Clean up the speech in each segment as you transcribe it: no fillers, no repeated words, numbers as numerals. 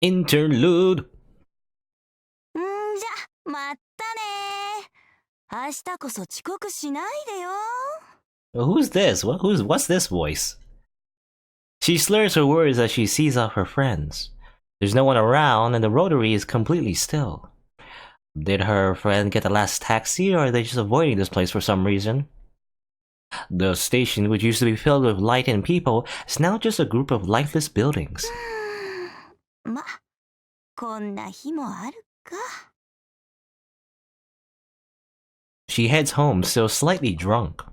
Interlude. んじゃ、まったね。明日こそ遅刻しないでよ。Who's this? What's this voice? She slurs her words as she sees off her friends. There's no one around, and the rotary is completely still. Did her friend get the last taxi, or are they just avoiding this place for some reason? The station, which used to be filled with light and people, is now just a group of lifeless buildings. ま、こんな日もあるか。She heads home, still slightly drunk.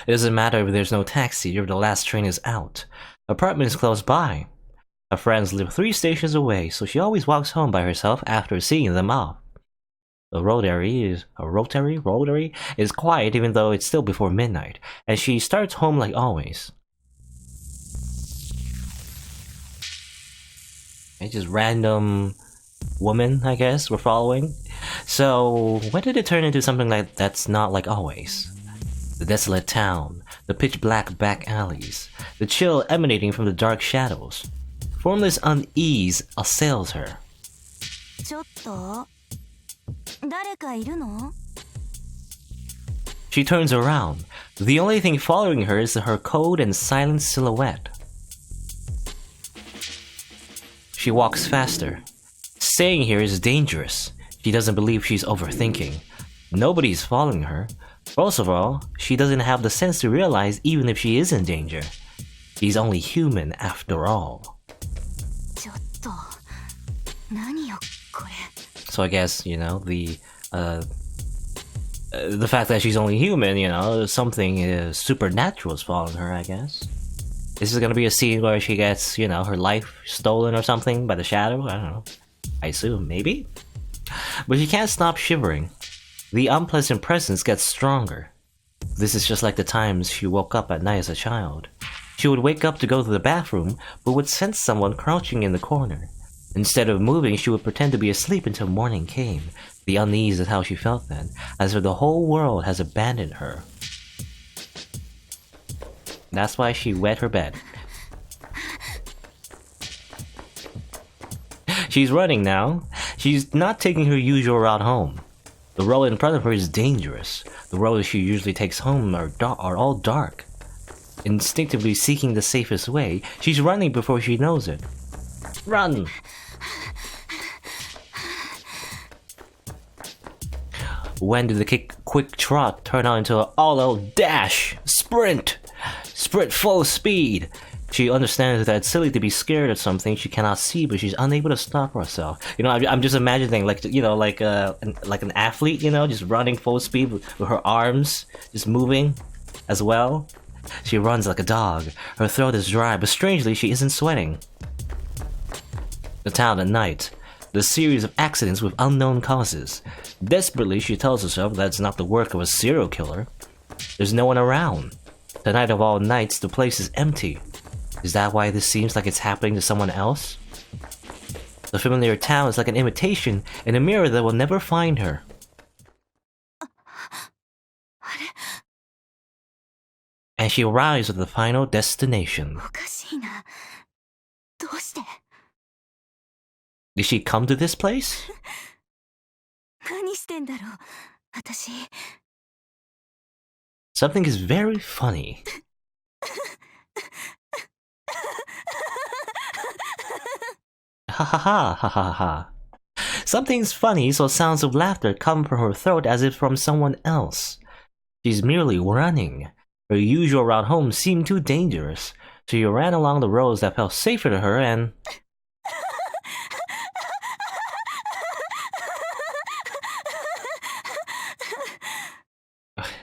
It doesn't matter if there's no taxi or the last train is out. Apartment is close by. Her friends live 3 stations away, so she always walks home by herself after seeing them off. The rotary is quiet even though it's still before midnight, and she starts home like always. It's just random woman, I guess, we're following. So, when did it turn into something like that's not like always? The desolate town, the pitch-black back alleys, the chill emanating from the dark shadows. Formless unease assails her. ちょっと、誰かいるの? She turns around. The only thing following her is her cold and silent silhouette. She walks faster. Staying here is dangerous. She doesn't believe she's overthinking. Nobody's following her. Most of all, she doesn't have the sense to realize even if she is in danger. She's only human after all. ちょっと、何よ、これ。 So I guess, you know, the fact that she's only human, you know, something supernatural is following her, I guess. This is gonna be a scene where she gets, you know, her life stolen or something by the shadow? I don't know. I assume, maybe? But she can't stop shivering. The unpleasant presence gets stronger. This is just like the times she woke up at night as a child. She would wake up to go to the bathroom, but would sense someone crouching in the corner. Instead of moving, she would pretend to be asleep until morning came. The unease is how she felt then, as if the whole world has abandoned her. That's why she wet her bed. She's running now. She's not taking her usual route home. The road in front of her is dangerous. The roads she usually takes home are all dark. Instinctively seeking the safest way, she's running before she knows it. Run! When did the quick trot turn out into an all-out dash? Sprint! Sprint full speed! She understands that it's silly to be scared of something she cannot see, but she's unable to stop herself. You know, I'm just imagining, like, you know, like an athlete, you know, just running full speed with her arms just moving as well. She runs like a dog. Her throat is dry, but strangely, she isn't sweating. The town at night. The series of accidents with unknown causes. Desperately, she tells herself that it's not the work of a serial killer. There's no one around. The night of all nights, the place is empty. Is that why this seems like it's happening to someone else? The familiar town is like an imitation in a mirror that will never find her. And she arrives at the final destination. おかしいな。どうして? Did she come to this place? 何してんだろう、私。Something is very funny. Ha ha ha ha ha ha. Something's funny, so sounds of laughter come from her throat as if from someone else. She's merely running. Her usual route home seemed too dangerous. She ran along the roads that felt safer to her and...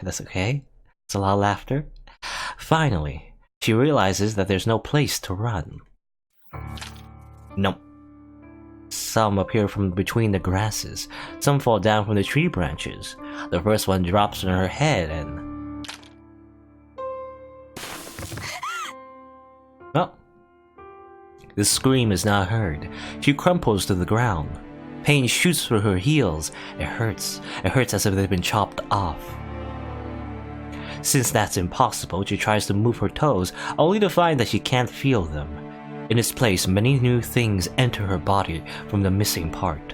That's okay. It's a lot of laughter. Finally, she realizes that there's no place to run. Nope. Some appear from between the grasses. Some fall down from the tree branches. The first one drops on her head and... Well, the scream is not heard. She crumples to the ground. Pain shoots through her heels. It hurts. It hurts as if they've been chopped off. Since that's impossible, she tries to move her toes, only to find that she can't feel them. In its place, many new things enter her body from the missing part.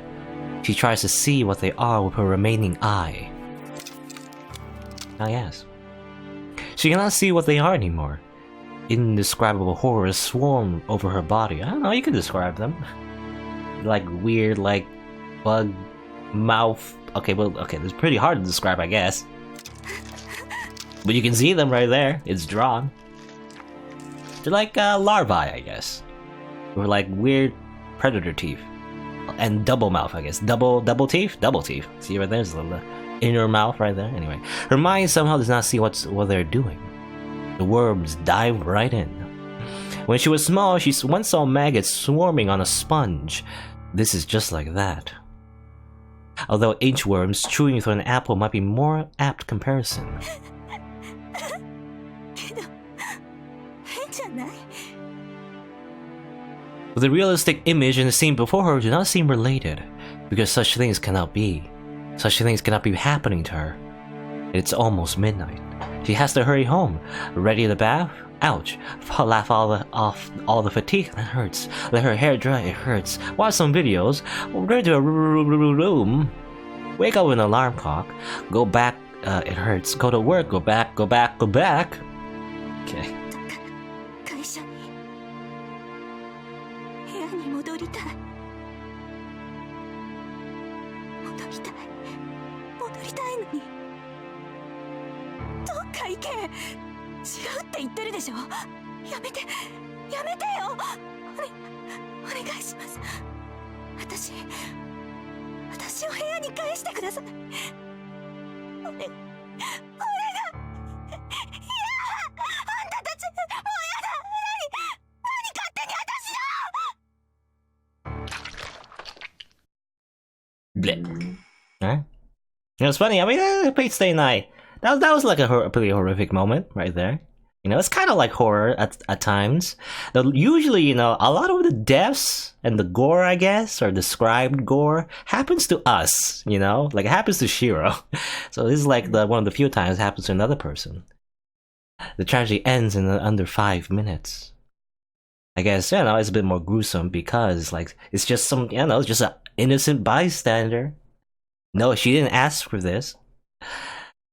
She tries to see what they are with her remaining eye. Ah yes. She cannot see what they are anymore. Indescribable horrors swarm over her body. I don't know, you can describe them. Like weird, like bug mouth. Okay, well, okay, it's pretty hard to describe, I guess. But you can see them right there. It's drawn. They're like larvae, I guess. Or like weird predator teeth. And double mouth, I guess. Double teeth? Double teeth. See right there's the inner mouth right there. Anyway, her mind somehow does not see what they're doing. The worms dive right in. When she was small, she once saw maggots swarming on a sponge. This is just like that. Although inchworms chewing through an apple might be more apt comparison. But the realistic image and the scene before her do not seem related, because such things cannot be. Such things cannot be happening to her. It's almost midnight. She has to hurry home. Ready in the bath? Ouch. Laugh off all the fatigue. That hurts. Let her hair dry. It hurts. Watch some videos. Ready to a room. Wake up with an alarm clock. Go back. It hurts. Go to work. Go back. Go back. Go back. Okay. Bleh. Huh? You know, it's funny. I mean, Page Stay Night. That was like a pretty horrific moment right there. You know, it's kind of like horror at times. Though usually, you know, a lot of the deaths and the gore, I guess, or described gore, happens to us. You know, like it happens to Shiro. So this is like one of the few times it happens to another person. The tragedy ends in under 5 minutes. I guess, you know, it's a bit more gruesome because, like, it's just some, you know, it's just an innocent bystander. No, she didn't ask for this.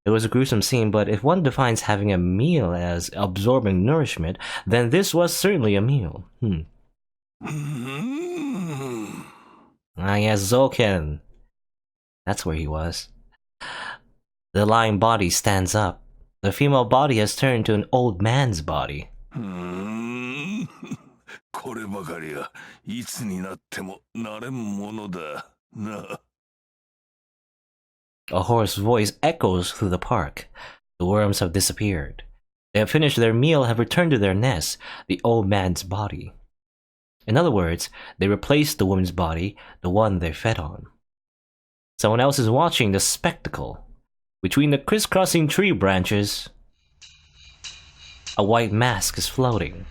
It was a gruesome scene, but if one defines having a meal as absorbing nourishment, then this was certainly a meal. Ah, yes, Zoken. That's where he was. The lying body stands up. The female body has turned to an old man's body. A hoarse voice echoes through the park. The worms have disappeared. They have finished their meal and have returned to their nest, the old man's body. In other words, they replaced the woman's body, the one they fed on. Someone else is watching the spectacle. Between the crisscrossing tree branches, a white mask is floating.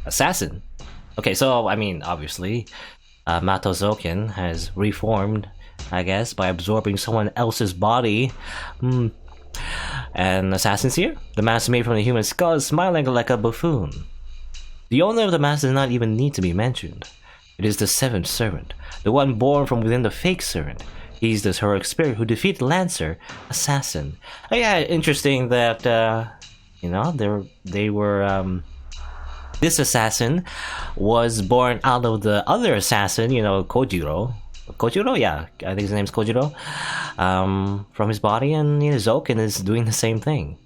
Assassin. Okay, so, I mean, obviously, Mato Zoken has reformed, I guess, by absorbing someone else's body. And Assassin's here. The mask made from the human skull is smiling like a buffoon. The owner of the mask does not even need to be mentioned. It is the seventh servant, the one born from within the fake servant. He's the heroic spirit who defeated Lancer, Assassin. Oh, yeah, interesting that, you know, they were, this assassin was born out of the other assassin, you know, Kojiro. Kojiro? Yeah, I think his name's Kojiro. From his body, and you know, Zoken is doing the same thing.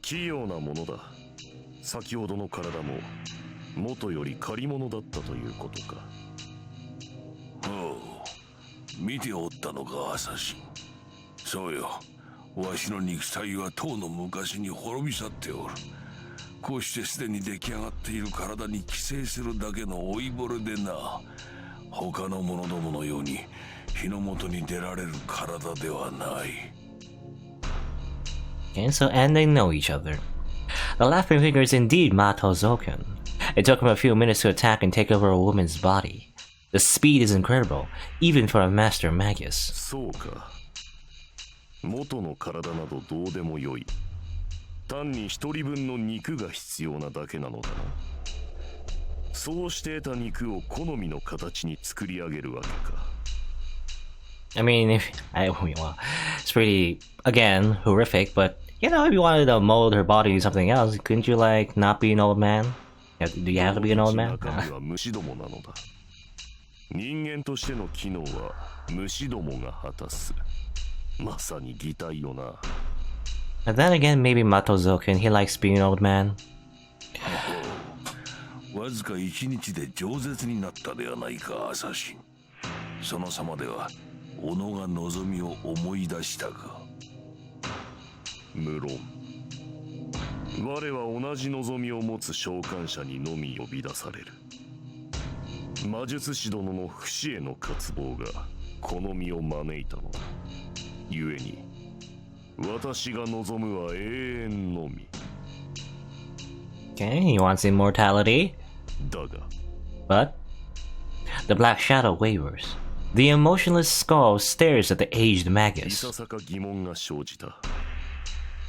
Okay, so and they know each other. The laughing figure is indeed Mato Zoken. It took him a few minutes to attack and take over a woman's body. The speed is incredible, even for a master magus. そうして得た肉を好みの形に作り上げるわけか。I mean, well, it's pretty, again, horrific, but, you know, if you wanted to mold her body into something else, couldn't you, like, not be an old man? Do you have to be an old man? 中身は虫どもなのだ。人間としての機能は虫どもが果たす。まさに擬態よな。But then again, maybe Matozoken, he likes being an old man. わずか一日で饒舌になったではないか、アサシン。その様では己が望みを思い出したか。無論我は同じ望みを持つ召喚者にのみ呼び出される。魔術師殿の不死への渇望が好みを招いたのだ。故に私が望むは永遠のみ。 Okay, he wants immortality. だが But the black shadow wavers. The emotionless skull stares at the aged い Magus. ささか疑問が生じた。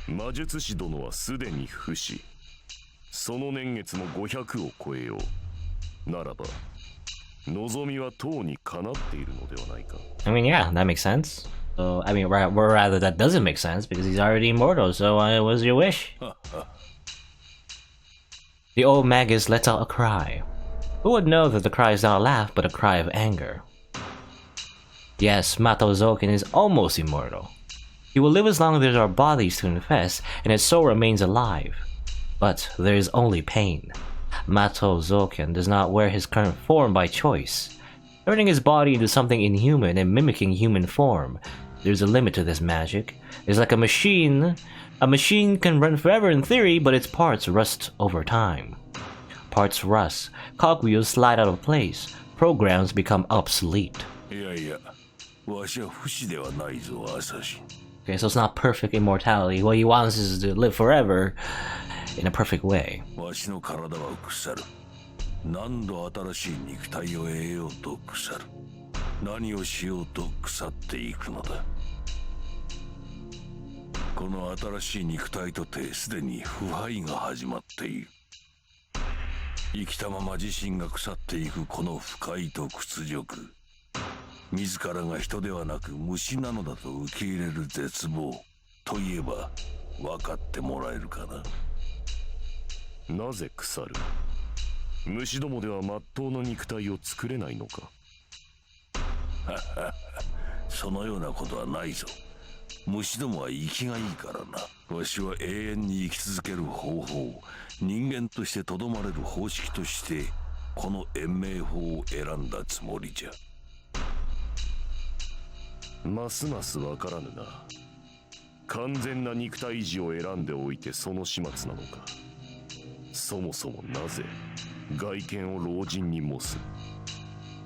魔術師殿はすでに不死。その年月も500を超えよう。ならば望みはとうに叶っているのではないか。 I mean, yeah, that makes sense. So, I mean, rather that doesn't make sense because he's already immortal. So, what was your wish? The old Magus lets out a cry. Who would know that the cry is not a laugh, but a cry of anger? Yes, Matozoken is almost immortal. He will live as long as there are bodies to infest, and his soul remains alive. But there is only pain. Matozoken does not wear his current form by choice. Turning his body into something inhuman and mimicking human form. There's a limit to this magic. It's like a machine. A machine can run forever in theory, but its parts rust over time. Parts rust, cogwheels slide out of place, programs become obsolete. いやいや、わしは不死ではないぞ、アサシン。 Okay, so it's not perfect immortality. What he wants is to live forever in a perfect way. わしの体は腐る。何度新しい肉体を得ようと腐る。何をしようと腐っていくのだ。この新しい肉体とてすでに腐敗が始まっている。生きたまま自身が腐っていくこの不快と屈辱。自らが人ではなく虫なのだと受け入れる絶望といえば分かってもらえるかな。なぜ腐る？虫どもでは真っ当な肉体を作れないのか。そのようなことはないぞ。虫どもは生きがいいからな。わしは永遠に生き続ける方法、人間としてとどまれる方式としてこの延命法を選んだつもりじゃ。ますますわからぬな。完全な肉体維持を選んでおいてその始末なのか。そもそもなぜ外見を老人に模す。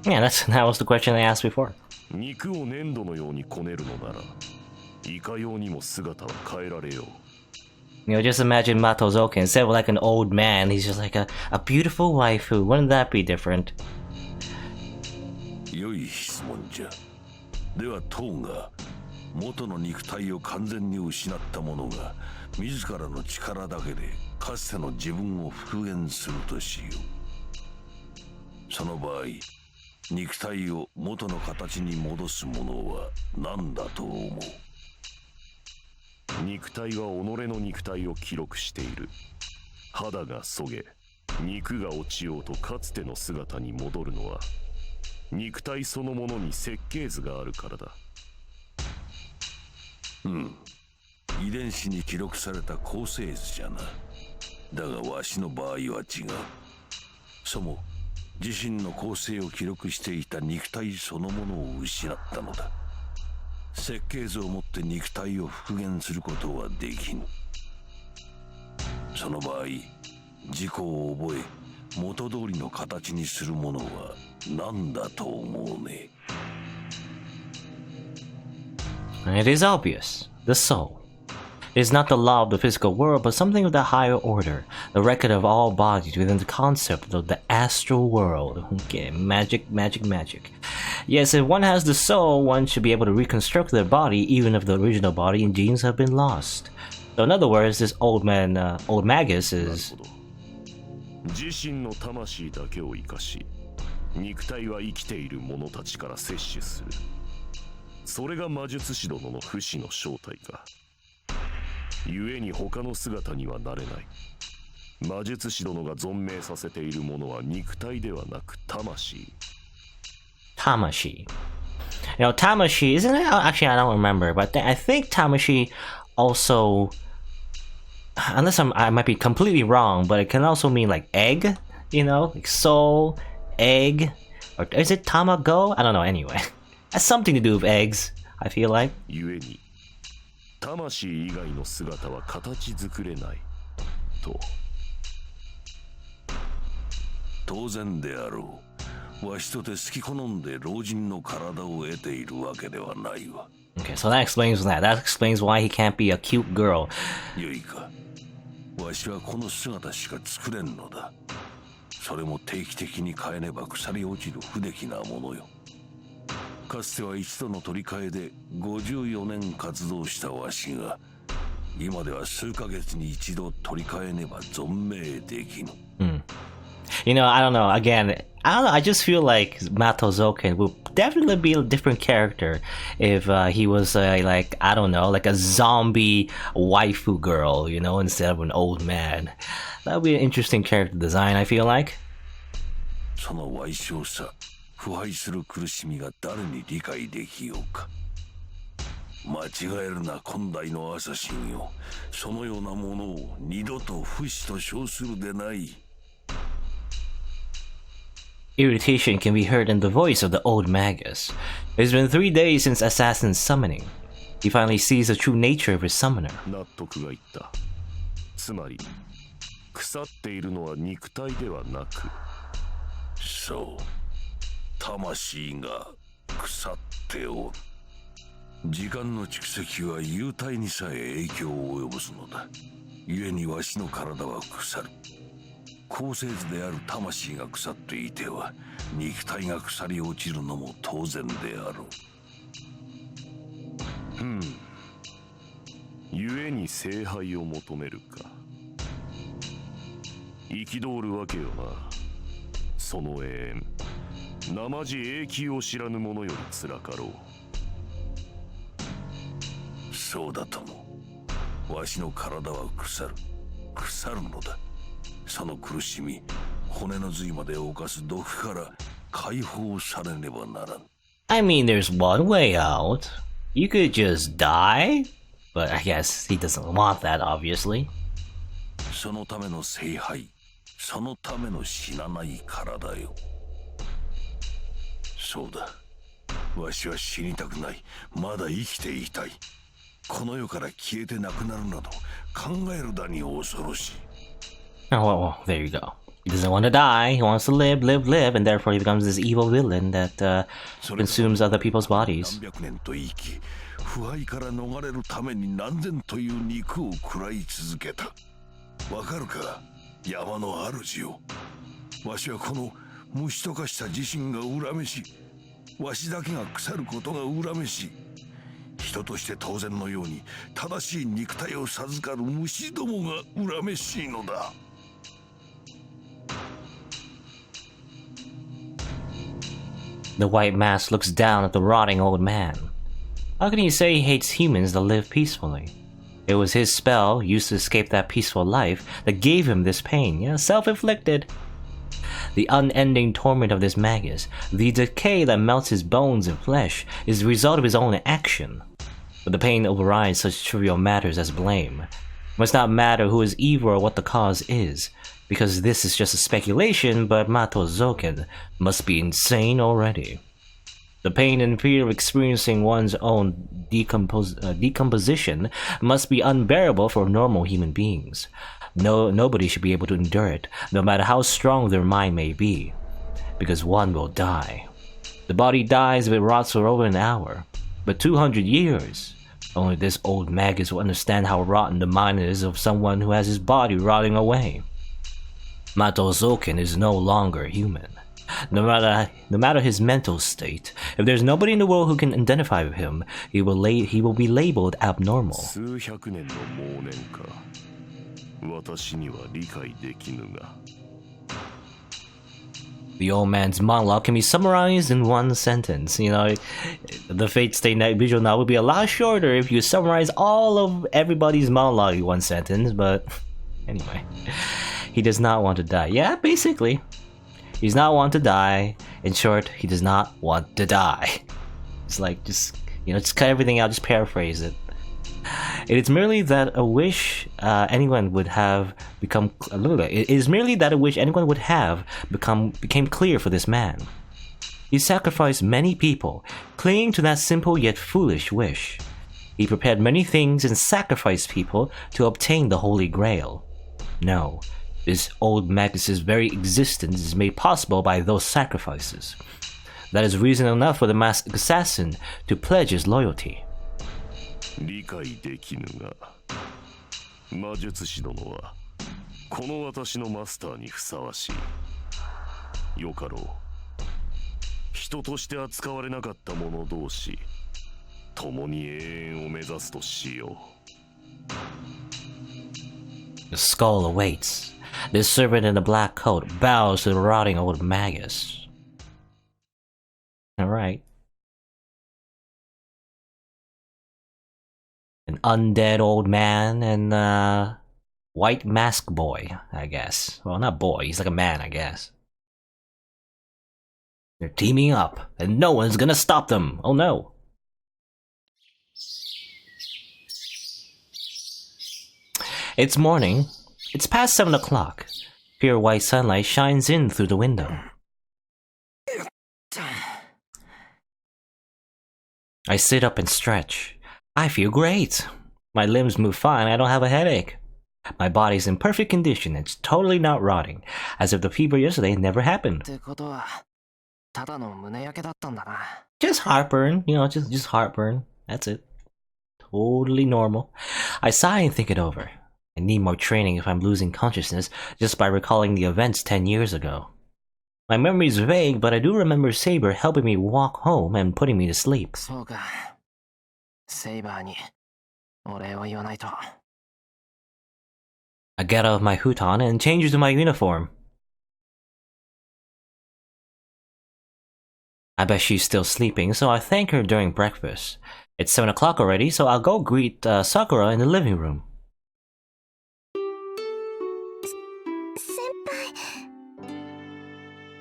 Yeah, that was the question I asked before. 肉を粘土のようにこねるのならいかようにも姿は変えられよう。 You know, just imagine Matozoken. Instead of like an old man, he's just like a beautiful waifu. Wouldn't that be different? 良い質問じゃ。ではトーが元の肉体を完全に失った者が自らの力だけでかつての自分を復元するとしよう。その場合肉体を元の形に戻すものは何だと思う？肉体は己の肉体を記録している。肌がそげ肉が落ちようとかつての姿に戻るのは肉体そのものに設計図があるからだ。遺伝子に記録された構成図じゃな。だがわしの場合は違う。そも自身の構成を記録していた肉体そのものを失ったのだ。設計図をもって肉体を復元することはできぬ。その場合自己を覚え元通りの形にするものは何だと思うね。 It is obvious. The soul. It is not the law of the physical world, but something of the higher order, the record of all bodies within the concept of the astral world. Okay, magic, magic, magic. Yes, if one has the soul, one should be able to reconstruct their body, even if the original body and genes have been lost. So in other words, this old man, old Magus is 自身の魂だけを生かし、肉体は生きている者たちから摂取する。それが魔術師殿の不死の正体か。故に他の姿にはなれない。魔術師殿が存命させているものは肉体ではなく魂。Tamashi. You know, Tamashi, isn't it? Actually, I don't remember, but I think Tamashi also, unless I might be completely wrong, but it can also mean like egg, you know, like soul, egg, or is it tamago? I don't know, anyway. Has something to do with eggs, I feel like. 故に魂以外の姿は形作れないと。当然であろう。わしとて好き好んで老人の体を得ているわけではないわ。Okay, so that explains that. That explains why he can't be a cute girl. よいか。わしはこの姿しか作れんのだ。それも定期的に変えねば腐り落ちる不出来なものよ。かつては一度の取り替えで54年活動したわしが、今では数ヶ月に一度取り替えねば存命できぬ。You know, I don't know. Again, I don't know. I just feel like Mato Zoken would definitely be a different character if he was like, I don't know, like a zombie waifu girl, you know, instead of an old man. That would be an interesting character design, I feel like. その歪小さ、腐敗する苦しみが誰に理解できようか。間違えるな今代のアサシンよ。そのようなものを二度と不死と称するでない。Irritation can be heard in the voice of the old Magus. It's been 3 days since Assassin's summoning. He finally sees the true nature of his summoner. 納得がいった。つまり腐っているのは肉体ではなく、そう、魂が腐っておる。時間の蓄積は幽体にさえ影響を及ぼすのだ。故にわしの体は腐る。高生図である魂が腐っていては肉体が腐り落ちるのも当然であろう。故に聖杯を求めるか。憤るわけよな。その永遠、生地永久を知らぬ者よりつらかろう。そうだとも。わしの体は腐るのだ。その苦しみ、骨の髄まで侵す毒から解放されねばならん。I mean, there's one way out. You could just die? But I guess he doesn't want that, obviously. そのための聖杯、そのための死なない体よ。そうだ。わしは死にたくない。まだ生きていたい。この世から消えてなくなるなど考えるだに恐ろしい。Oh, well, there you go. He doesn't want to die. He wants to live, and therefore he becomes this evil villain that consumes other people's bodies. 何百年と生き、腐敗から逃れるために何千という肉を食らい続けた。わかるか、山の主よ。わしはこの虫と化した自身が恨めし、わしだけが腐ることが恨めし、人として当然のように正しい肉体を授かる虫どもが恨めしいのだ。The white mask looks down at the rotting old man. How can he say he hates humans that live peacefully? It was his spell, used to escape that peaceful life, that gave him this pain. Yeah, self-inflicted. The unending torment of this Magus, the decay that melts his bones and flesh, is the result of his own action. But the pain overrides such trivial matters as blame. It must not matter who is evil or what the cause is, because this is just a speculation, but Mato Zoken must be insane already. The pain and fear of experiencing one's own decomposition must be unbearable for normal human beings. Nobody should be able to endure it, no matter how strong their mind may be, because one will die. The body dies if it rots for over an hour, but 200 years. Only this old Magus will understand how rotten the mind is of someone who has his body rotting away. Mato Zoken is no longer human. No matter his mental state, if there's nobody in the world who can identify with him, he will be labeled abnormal. 数百年の妄念か。私には理解できぬが。The old man's monologue can be summarized in one sentence. You know, the Fate Stay Night visual novel would be a lot shorter if you summarize all of everybody's monologue in one sentence, but anyway. He does not want to die. Yeah, basically. He does not want to die. In short, he does not want to die. It's like, just cut everything out, just paraphrase it. It is merely that a wish anyone would have become became clear for this man. He sacrificed many people, clinging to that simple yet foolish wish. He prepared many things and sacrificed people to obtain the Holy Grail. No, this old Magus' very existence is made possible by those sacrifices. That is reason enough for the masked assassin to pledge his loyalty. 理解できぬが魔術師殿はこの私のマスターにふさわしい。よかろう。人として扱われなかった者同士共に永遠を目指すとしよう。 The skull awaits. This servant in the black coat bows to the rotting old Magus. Alright. An undead old man and white mask boy, I guess. Well, not boy, he's like a man, I guess. They're teaming up, and no one's gonna stop them! Oh no! It's morning. It's past 7 o'clock. Pure white sunlight shines in through the window. I sit up and stretch. I feel great. My limbs move fine, I don't have a headache. My body's in perfect condition, it's totally not rotting, as if the fever yesterday never happened. Just heartburn, just heartburn, that's it. Totally normal. I sigh and think it over. I need more training if I'm losing consciousness just by recalling the events 10 years ago. My memory's vague, but I do remember Saber helping me walk home and putting me to sleep. I get out of my futon and change into my uniform. I bet she's still sleeping, so I thank her during breakfast. It's 7 o'clock already, so I'll go greet Sakura in the living room.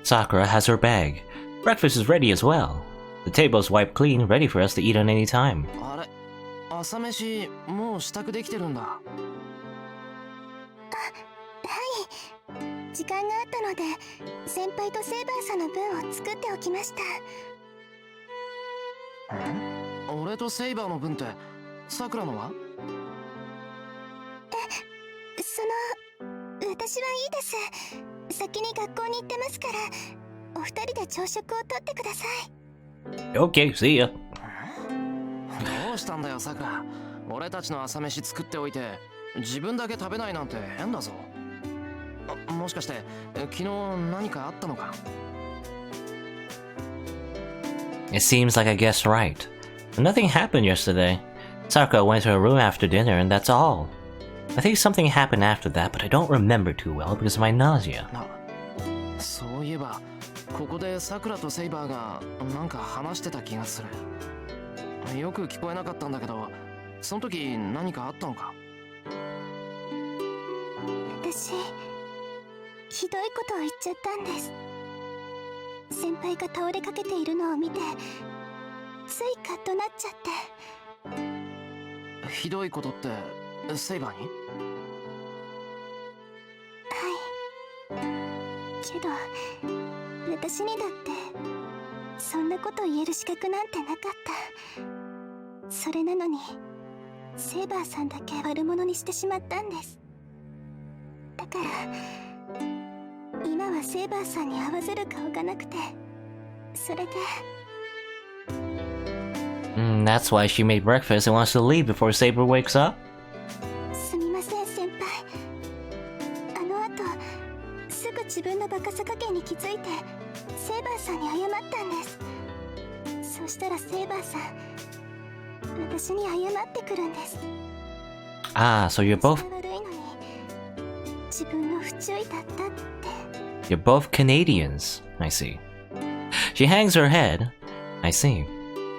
Sakura has her bag. Breakfast is ready as well. The table's wiped clean, ready for us to eat on any time. 時間があったので先輩とセイバーさんの分を作っておきました。俺とセイバーの分ってさくらのは？私はいいです。先に学校に行ってますからお二人で朝食をとってください。 Okay, see ya. どうしたんだよさくら。俺たちの朝飯作っておいて自分だけ食べないなんて変だぞ。もしかして昨日何かあったのか？ It seems like I guessed right. Nothing happened yesterday. Sakura went to her room after dinner and that's all. I think something happened after that, but I don't remember too well because of my nausea. そういえばここでさくらとセイバーがなんか話してた気がする。よく聞こえなかったんだけど、その時何かあったのか？私ひどいことを言っちゃったんです。先輩が倒れかけているのを見てついカッとなっちゃって。ひどいことってセイバーに？はい。けど私にだってそんなこと言える資格なんてなかった。それなのにセイバーさんだけ悪者にしてしまったんです。だから今はセイバーさんに合わせる顔がなくて、それで。That's why she made breakfast and wants to leave before Saber wakes up? すみません先輩。あの後すぐ自分のバカさ加減に気づいてセイバーさんに謝ったんです。そしたらセイバーさん私に謝ってくるんです。Ah, so you're both... 悪いのに自分の不注意だったって。You're both Canadians. I see. She hangs her head. I see.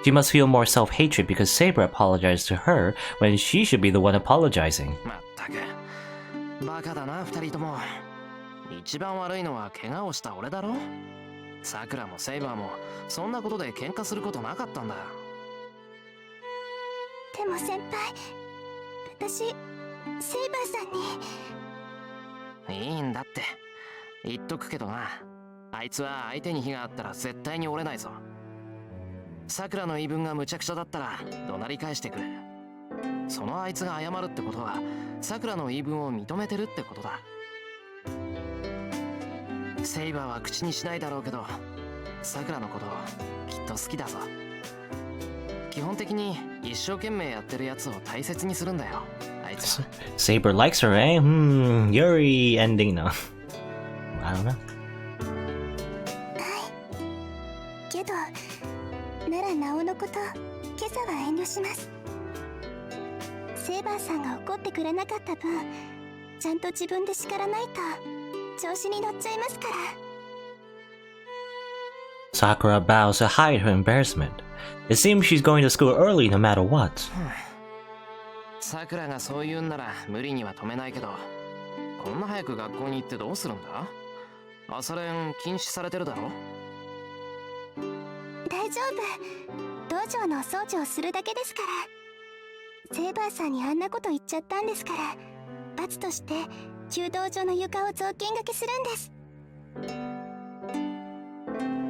She must feel more self-hatred because Saber apologized to her when she should be the one apologizing. まったくバカだな二人とも。一番悪いのは怪我をした俺だろ。さくらもセイバーもそんなことで喧嘩することなかったんだ。でも先輩、私セイバーさんに。いいんだって言っとくけどな、あいつは相手に火があったら絶対に折れないぞ。さくらの言い分が無茶苦茶だったら怒鳴り返してくる。そのあいつが謝るってことはさくらの言い分を認めてるってことだ。セイバーは口にしないだろうけどさくらのこときっと好きだぞ。基本的に一生懸命やってるやつを大切にするんだよあいつは。 Saber likes her, eh? Yuri ending now. I don't know. けどならなおのこと今朝は遠慮します。セイバーさんが怒ってくれなかった分ちゃんと自分で叱らないと調子に乗っちゃいますから。 Sakura bows to hide her embarrassment. It seems she's going to school early no matter what. さくらがそう言うんなら無理には止めないけど、こんな早く学校に行ってどうするんだ。朝練禁止されてるだろ。大丈夫、道場のお掃除をするだけですから。セイバーさんにあんなこと言っちゃったんですから、罰として弓道場の床を雑巾がけするんです。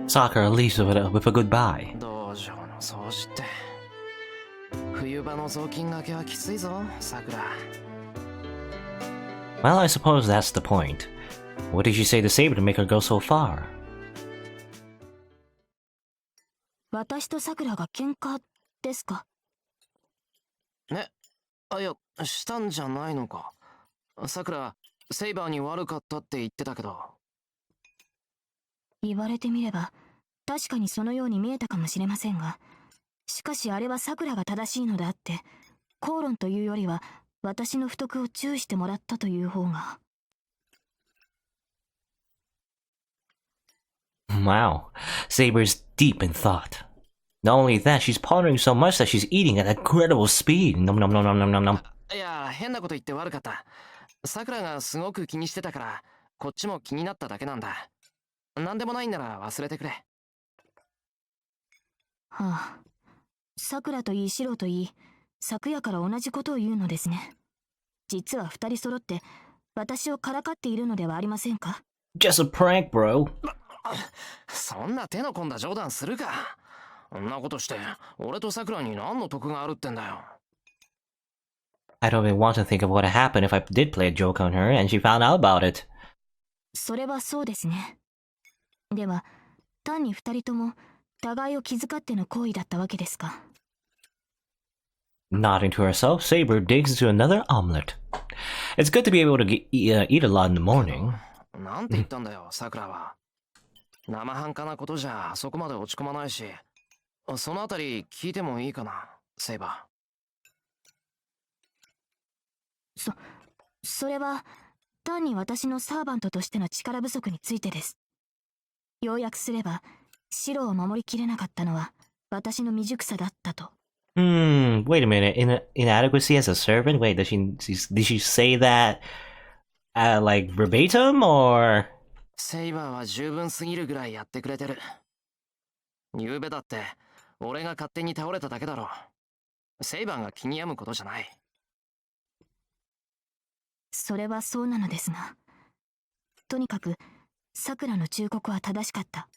Sakura leaves with a goodbye. 道場の掃除って冬場の雑巾がけはきついぞさくら。 Well, I suppose that's the point. What did you say to Saber to make her go so far? 私とさくらが喧嘩ですか？ね、あ、いやしたんじゃないのか。さくらセイバーに悪かったって言ってたけど。言われてみれば確かにそのように見えたかもしれませんが、しかしあれはさくらが正しいのであって口論というよりは私の不徳を注意してもらったという方が。 Wow, Saber's deep in thought. Not only that, she's pondering so much that she's eating at incredible speed. Nom nom nom nom nom nom nom. いや変なこと言って悪かった。さくらがすごく気にしてたからこっちも気になっただけなんだ。なんでもないんなら忘れてくれ。はあ、さくらといいシロといい昨夜から同じことを言うのですね。実は二人揃って私をからかっているのではありませんか？ Just a prank, bro. そんな手の込んだ冗談するか。そんなことして俺とさくらに何の得があるってんだよ。 I don't even want to think of what would happen if I did play a joke on her and she found out about it. それはそうですね。では単に二人とも互いを気遣っての行為だったわけですか？ Nodding to herself, Saber digs into another omelet. It's good to be able to eat a lot in the morning. なんて言ったんだよさくらは。生半可なことじゃそこまで落ち込まないし、そのあたり聞いてもいいかなセイバそれは単に私のサーバントとしての力不足についてです。要約すれば白を守りきれなかったのは私の未熟さだったと。Wait a minute. Inadequacy as a servant? Wait, did she say that like verbatim or? セイバーは十分すぎるぐらいやってくれてる。昨べだって俺が勝手に倒れただけだろ。セイバーが気に病むことじゃない。それはそうなのですが、とにかくさくらの忠告は正しかった。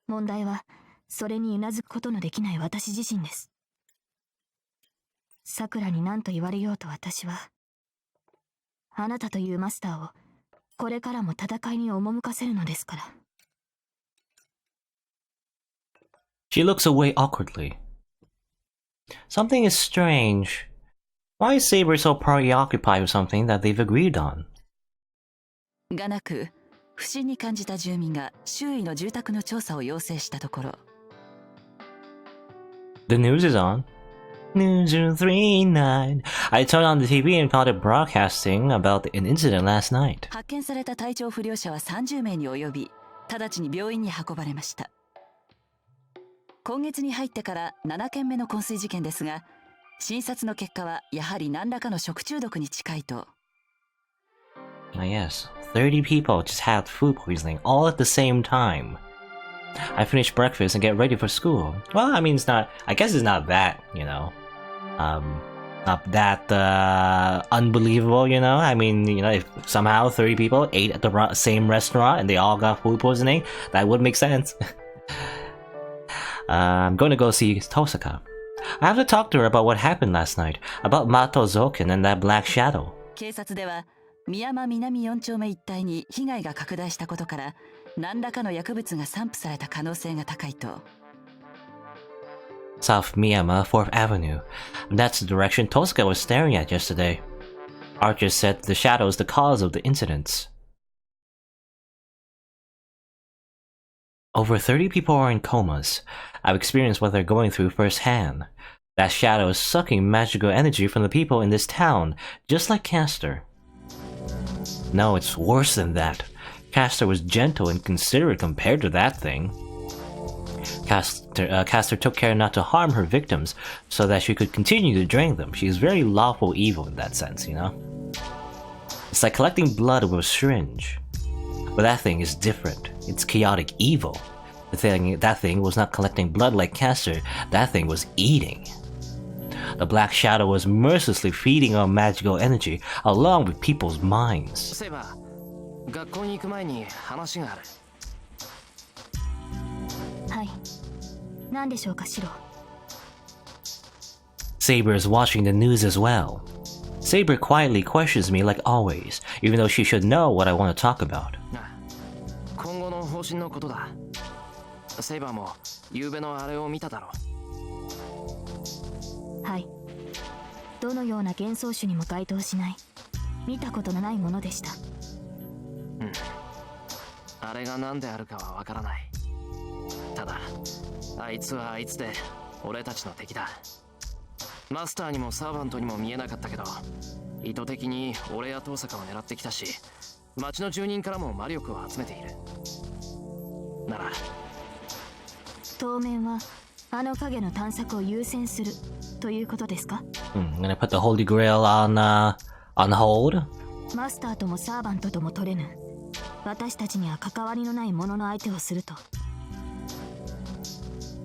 問題はそれにうなずくことのできない私自身です。さくらに何と言われようと私はあなたというマスターをこれからも戦いに赴かせるのですから。 She looks away awkwardly. Something is strange. Why is Saber so preoccupied with something that they've agreed on? がなく不審に感じた住民が周囲の住宅の調査を要請したところ、 The news is on. News 39. I turned on the TV and found it broadcasting about an incident last night. 発見された体調不良者は30名に及び、直ちに病院に運ばれました。今月に入ってから7件目の昏睡事件ですが、診察の結果はやはり何らかの食中毒に近いと。Yes, 30 people just had food poisoning all at the same time. I finished breakfast and get ready for school. Well, I mean, I guess it's not that, not that unbelievable, I mean, if somehow 30 people ate at the same restaurant and they all got food poisoning, that would make sense. I'm going to go see Tosaka. I have to talk to her about what happened last night, about Mato Zoken and that black shadow. 警察では宮山南4丁目一帯に被害が拡大したことから、何らかの薬物が散布された可能性が高いと。South Miyama, 4th Avenue. That's the direction Tosaka was staring at yesterday. Archer said the shadow is the cause of the incidents. Over 30 people are in comas. I've experienced what they're going through firsthand. That shadow is sucking magical energy from the people in this town, just like Castor. No, it's worse than that. Castor was gentle and considerate compared to that thing. Castor took care not to harm her victims so that she could continue to drain them. She is very lawful evil in that sense, It's like collecting blood with a syringe. But that thing is different. It's chaotic evil. That thing was not collecting blood like Castor. That thing was eating. The black shadow was mercilessly feeding on magical energy along with people's minds. そういえば、学校に行く前に話がある。はい。何でしょうか、シロ。Saber is watching the news as well. Saber quietly questions me like always, even though she should know what I want to talk about. 今後の方針のことだ。セイバーも昨夜のあれを見ただろう。はい。どのような幻想種にも該当しない、見たことのないものでした。あれが何であるかはわからない。ただ、あいつはあいつで俺たちの敵だ。マスターにもサーバントにも見えなかったけど、意図的に俺や遠坂を狙ってきたし、町の住人からも魔力を集めている。なら当面はあの影の探索を優先するということですか？ I'm gonna put the Holy Grail on hold. マスターともサーバントとも取れぬ、私たちには関わりのないものの相手をすると。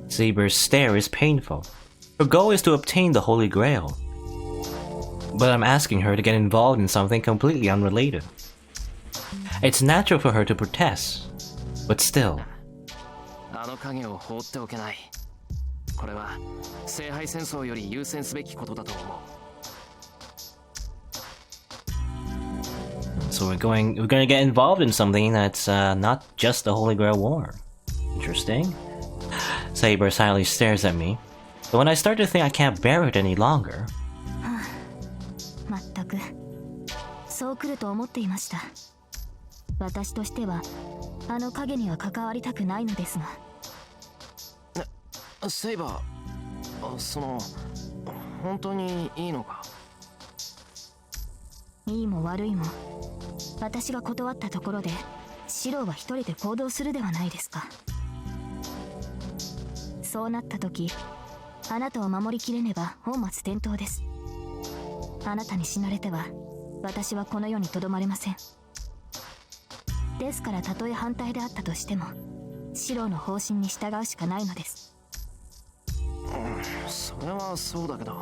Saber's stare is painful. Her goal is to obtain the Holy Grail. But I'm asking her to get involved in something completely unrelated. It's natural for her to protest, but still. あの影を放っておけない。これは聖杯戦争より優先すべきことだと思う。So we're gonna get involved in something that's not just the Holy Grail War. Interesting. Saber silently stares at me, but when I start to think I can't bear it any longer. まったくそう来ると思っていました。私としてはあの影には関わりたくないのですが。セイバー、本当にいいのか？いいも悪いも私が断ったところでシローは一人で行動するではないですか。そうなった時あなたを守りきれねば本末転倒です。あなたに死なれては私はこの世にとどまれません。ですからたとえ反対であったとしてもシローの方針に従うしかないのです。それはそうだけど。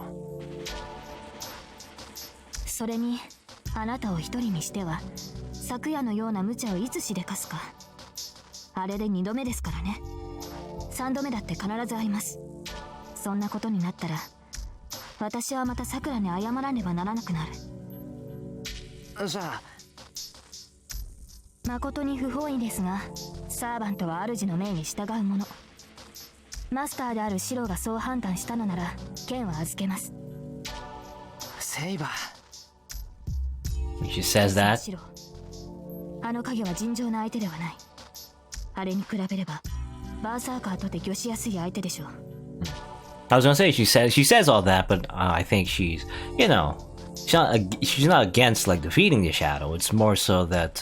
それにあなたを一人にしては昨夜のような無茶をいつしでかすか。あれで2度目ですからね。3度目だって必ず会います。そんなことになったら私はまたさくらに謝らねばならなくなる。じゃあ誠に不本意ですがサーバントは主の命に従うもの。マスターであるシロがそう判断したのなら剣は預けます。セイバー。She says that. シロ、あの影は尋常な相手ではない。あれに比べればバーサーカーとて御しやすい相手でしょう。I was gonna say she says all that, but I think she's, you know, she's not against like defeating the shadow. It's more so that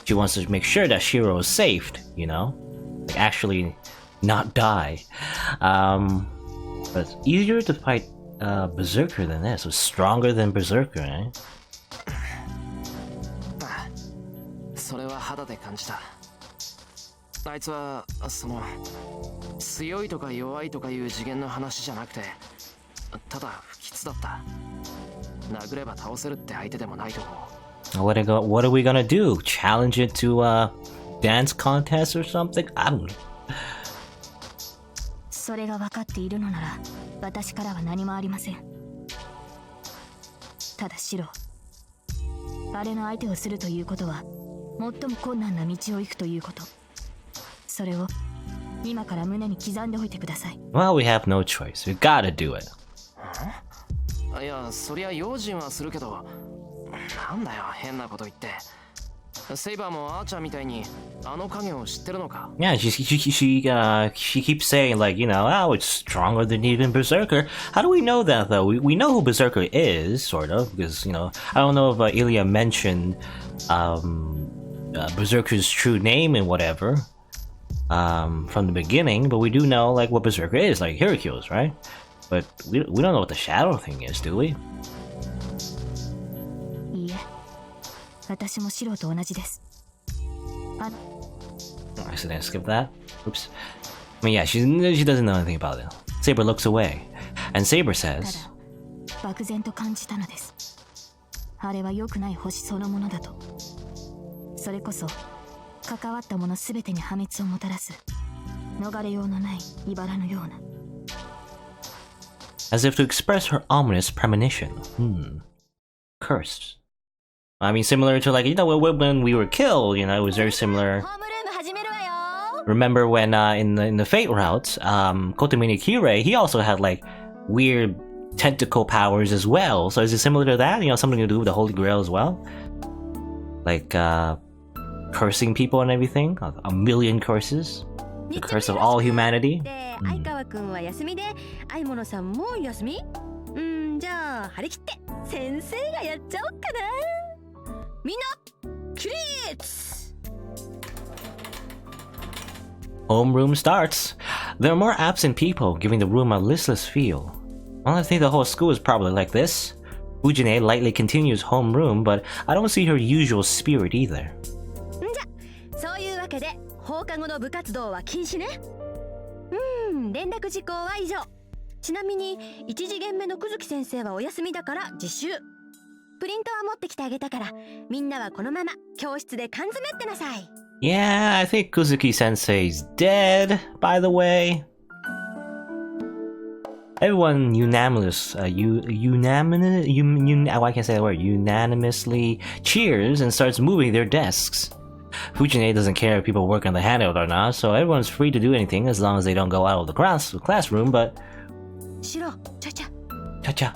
she wants to make sure that Shiro is saved, you know, like actually not die. But it's easier to fight Berserker than this. It's stronger than Berserker, eh? それは肌で感じた。あいつはその強いとか弱いとかいう次元の話じゃなくて、ただ不吉だった。殴れば倒せるって相手でもないと思う。What are we gonna do? Challenge it to a dance contest or something? I don't know. それが分かっているのなら私からは何もありません。ただシロ、あれの相手をするということは最も困難な道を行くということ、それを今から胸に刻んでおいてください。 Well, we have no choice. We gotta do it. いや、そりゃ用心はするけど、なんだよ変なこと言って。セイバーもアーチャーみたいにあの影を知ってるのか？ Yeah, she keeps saying like, you know, oh, it's stronger than even Berserker. How do we know that though? We know who Berserker is, sort of, because, you know, I don't know if Ilya mentioned Berserker's true name and whatever from the beginning, but we do know like what Berserker is, like Hercules, right? But we don't know what the shadow thing is, do we? いいえ、私もシロと同じです。I accidentally skipped that. Oops. I mean, yeah, she doesn't know anything about it. Saber looks away, and Saber た says, だ漠然と感じたのです。あれは良くない星そのものだと。それこそ関わったものすべてに破滅をもたらす逃れようのない茨のような。as if to express her ominous premonition. Cursed. I mean, similar to like, you know, when we were killed, you know, it was very similar. ホームルーム始めるわよ。 Remember when in the Fate route, Kotomini Kirei, he also had like weird tentacle powers as well. So is it similar to that? You know, something to do with the Holy Grail as well? Like cursing people and everything? A million curses? The curse of all humanity? で、相川くんは休みで、相物さんも休み？じゃあ張り切って先生がやっちゃおっかな。みんな起立。 Homeroom starts. There are more absent people, giving the room a listless feel. Well, I think the whole school is probably like this. Fujine lightly continues homeroom, but I don't see her usual spirit either. じゃ、そういうわけで放課後の部活動は禁止ね。連絡事項は以上。ちなみに1次元目の久月先生はお休みだから自習。プリントは持ってきてあげたから、みんなはこのまま教室で缶詰ってなさい。 Yeah, I think Kuzuki Sensei's dead, by the way. Everyone unanimously cheers and starts moving their desks. Fujine doesn't care if people work on the handout or not, so everyone's free to do anything as long as they don't go out of the classroom, but... シロ、ちゃちゃ。 Cha-cha.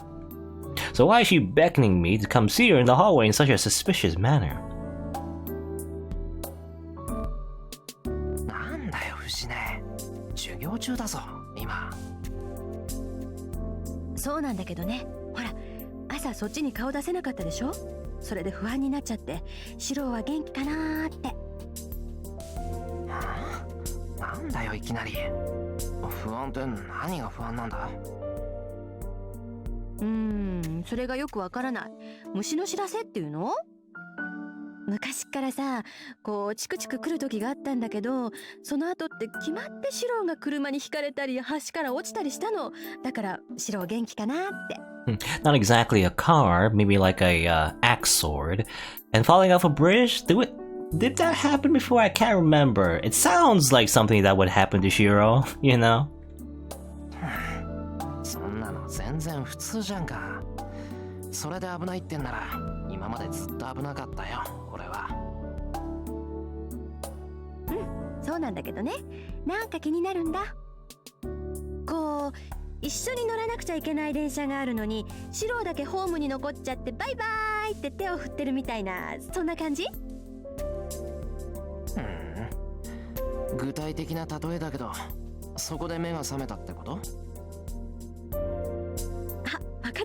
So why is she beckoning me to come see her in the hallway in such a suspicious manner? なんだよ藤根、授業中だぞ今。そうなんだけどね。ほら、朝そっちに顔出せなかったでしょ。それで不安になっちゃって、シロは元気かなーって。なんだよいきなり。不安って何が不安なんだ？それがよくわからない。虫の知らせっていうの？昔っからさ、こうチクチク来る時があったんだけど、その後って決まってシロが車にひかれたり橋から落ちたりしたの。だからシロ元気かなって。Not exactly a car, maybe like a axe sword. And falling off a bridge? Did that happen before? I can't remember. It sounds like something that would happen to Shiro, you know? そんなの全然普通じゃんか。それで危ないってんなら今までずっと危なかったよ俺は。そうなんだけどね。なんか気になるんだ。こう一緒に乗らなくちゃいけない電車があるのに、シロだけホームに残っちゃってバイバーイって手を振ってるみたいな、そんな感じ？具体的な例えだけど、そこで目が覚めたってこと？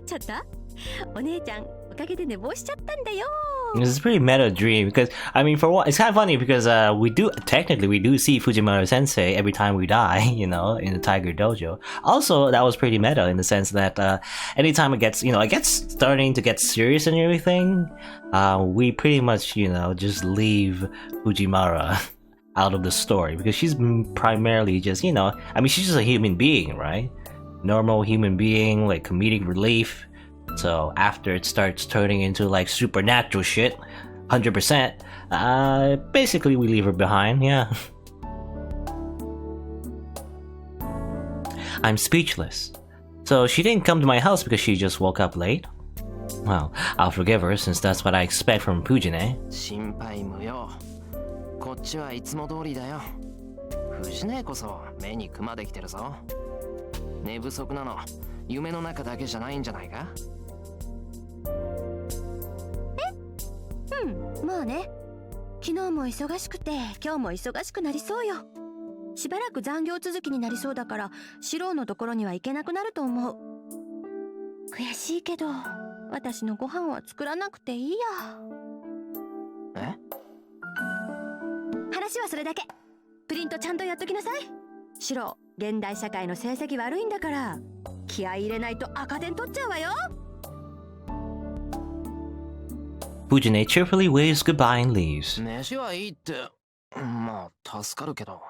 っちゃった？お姉ちゃんおかげで寝坊しちゃったんだよ。 It's a pretty meta dream because, I mean, for one, it's kind of funny because we do see Fujiwara Sensei every time we die, you know, in the Tiger Dojo. Also, that was pretty meta in the sense that anytime it gets starting to get serious and everything, we pretty much, just leave Fujiwara out of the story because she's primarily just, she's just a human being, right? Normal human being, like comedic relief. So after it starts turning into like supernatural shit, 100%, basically we leave her behind, yeah. I'm speechless. So she didn't come to my house because she just woke up late? Well, I'll forgive her since that's what I expect from Fujine. 心配無用。こっちはいつも通りだよ。藤姉こそ目にクマできてるぞ。寝不足なの夢の中だけじゃないんじゃないか？まあね、昨日も忙しくて今日も忙しくなりそうよ。しばらく残業続きになりそうだからシローのところには行けなくなると思う。悔しいけど私のご飯は作らなくていいや。え？話はそれだけ。プリントちゃんとやっときなさい。シロー、現代社会の成績悪いんだから気合い入れないと赤点取っちゃうわよ。Fujine cheerfully waves goodbye and leaves. 飯はいいって、まあ助かるけど。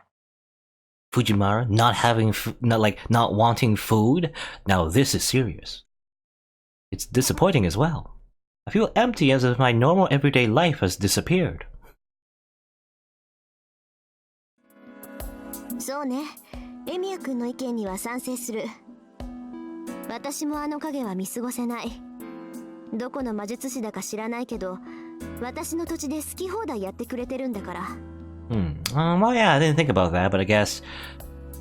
Fujiwara not wanting food? Now this is serious. It's disappointing as well. I feel empty as if my normal everyday life has disappeared. そうね、エミヤ君の意見には賛成する。私もあの影は見過ごせない。どこの魔術師だか知らないけど、私の土地で好き放題やってくれてるんだから。Well, yeah, I didn't think about that, but I guess,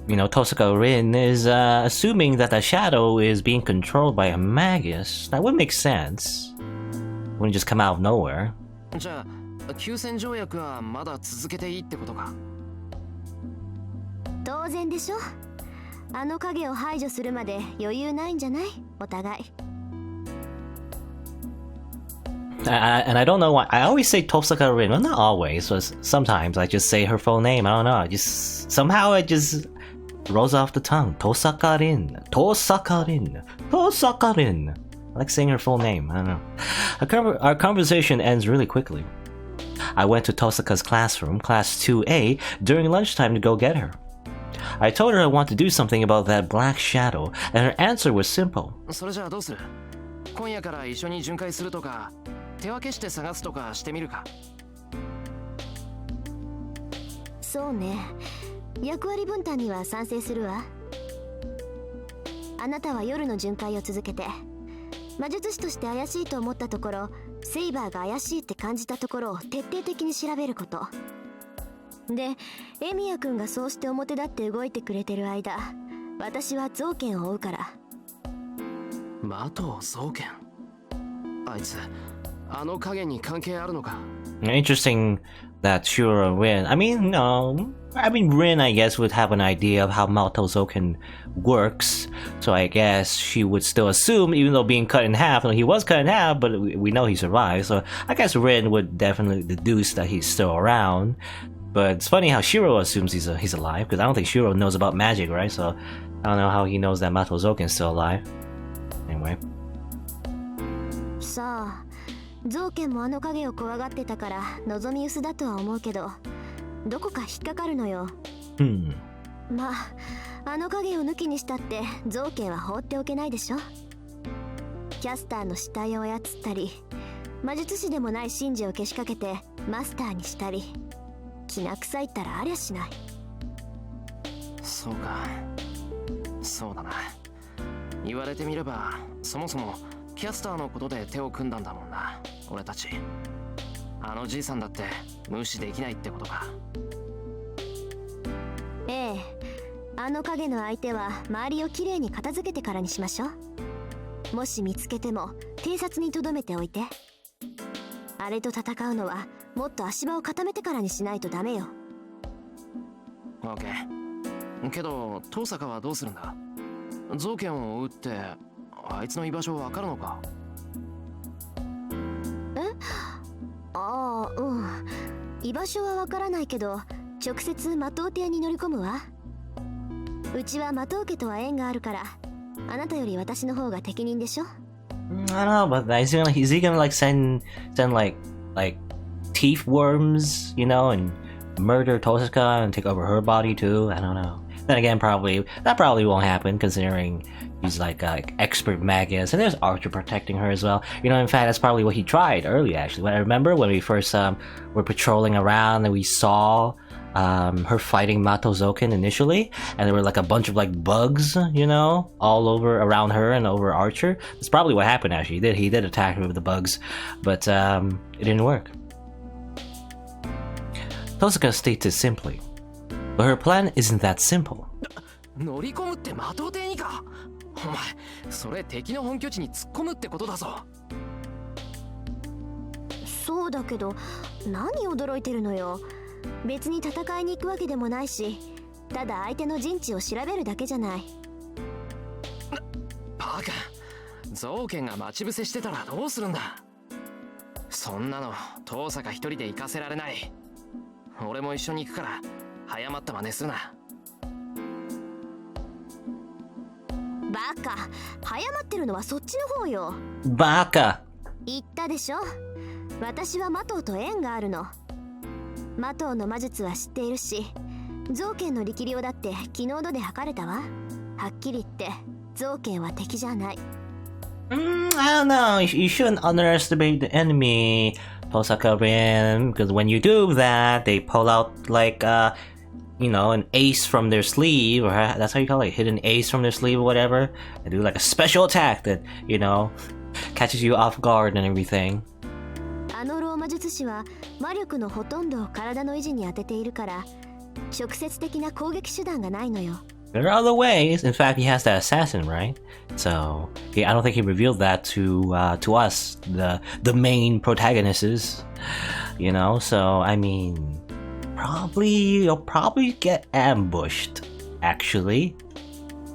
Tosaka Rin is assuming that the shadow is being controlled by a magus. That would make sense. Wouldn't just come out of nowhere. じゃあ、休戦条約はまだ続けていいってことか？当然でしょ。あの影を排除するまで余裕ないんじゃない？お互い。And I don't know why. I always say Tosaka Rin. Well, not always, but sometimes I just say her full name. I don't know. Somehow it just rolls off the tongue. Tosaka Rin. Tosaka Rin. Tosaka Rin. I like saying her full name. I don't know. Our conversation ends really quickly. I went to Tosaka's classroom, class 2A, during lunchtime to go get her. I told her I want to do something about that black shadow, and her answer was simple. それじゃあどうする？今夜から一緒に巡回するとか、手分けして探すとかしてみるか？そうね。役割分担には賛成するわ。あなたは夜の巡回を続けて、魔術師として怪しいと思ったところ、セイバーが怪しいって感じたところを徹底的に調べること。で、エミヤ君がそうして表立って動いてくれてる間、私は造剣を追うから。魔と造剣。あいつ、あの影に関係あるのか？ Interesting that Shura Rin. Rin, I guess, would have an idea of how Mato Zoken works. So I guess she would still assume, even though being cut in half, he was cut in half, but we know he survived. So I guess Rin would definitely deduce that he's still around. But it's funny how Shiro assumes he's alive, because I don't think Shiro knows about magic, right? So I don't know how he knows that Mato Zoken's still alive. Anyway. さあ、造剣もあの影を怖がってたから望み薄だとは思うけど、どこか引っかかるのよ。まあ、あの影を抜きにしたって造剣は放っておけないでしょ。キャスターの死体を操ったり、魔術師でもない神事をけしかけてマスターにしたり、きな臭いったらありゃしない。そうか、そうだな。言われてみれば、そもそもキャスターのことで手を組んだんだもんな、俺たち。あのじいさんだって無視できないってことか。ええ、あの影の相手は周りをきれいに片付けてからにしましょう。もし見つけても偵察に留めておいて。あれと戦うのはもっと足場を固めてからにしないとダメよ。オッケー。けど遠坂はどうするんだ？造剣を追うってあいつの居場所わかるのか？ああ、うん。居場所はわからないけど、直接魔導艇に乗り込むわ。うちは魔導家とは縁があるから、あなたより私の方が適任でしょ。I don't know, but is he gonna like send like teeth worms, you know, and murder Tosaka and take over her body too? I don't know. Then again, that probably won't happen considering he's like expert magus, and there's Archer protecting her as well. You know, in fact, that's probably what he tried earlier. Actually, I remember when we first were patrolling around and we saw her fighting Matozoken initially, and there were like a bunch of like bugs, you know, all over around her and over Archer. That's probably what happened. Actually, he did attack her with the bugs, but it didn't work. Tosaka states it simply, but her plan isn't that simple. 乗り込むって魔導艇にか？お前、それ敵の本拠地に突っ込むってことだぞ。そうだけど、何驚いてるのよ。別に戦いに行くわけでもないし、ただ相手の陣地を調べるだけじゃない。バカ、ゾウケンが待ち伏せしてたらどうするんだ。そんなの遠坂一人で行かせられない。俺も一緒に行くから早まった真似するな。バカ、早まってるのはそっちの方よ。バカ。言ったでしょ。私は魔頭と縁があるの。魔頭の魔術は知っているし、ゾウケンの力量だって昨日度で測れたわ。はっきり言ってゾウケンは敵じゃない。I don't know. You shouldn't underestimate the enemy, Tosaka Rin, because when you do that, they pull out like you know, an ace from their sleeve, or that's how you call it, hidden ace from their sleeve or whatever. They do like a special attack that, you know, catches you off guard and everything. あのローマ術師は魔力のほとんどを体の維持に当てているから、直接的な攻撃手段がないのよ。There are other ways. In fact, he has that assassin, right? So, yeah, I don't think he revealed that to us, the main protagonists. You know, so I mean, you'll probably get ambushed, actually,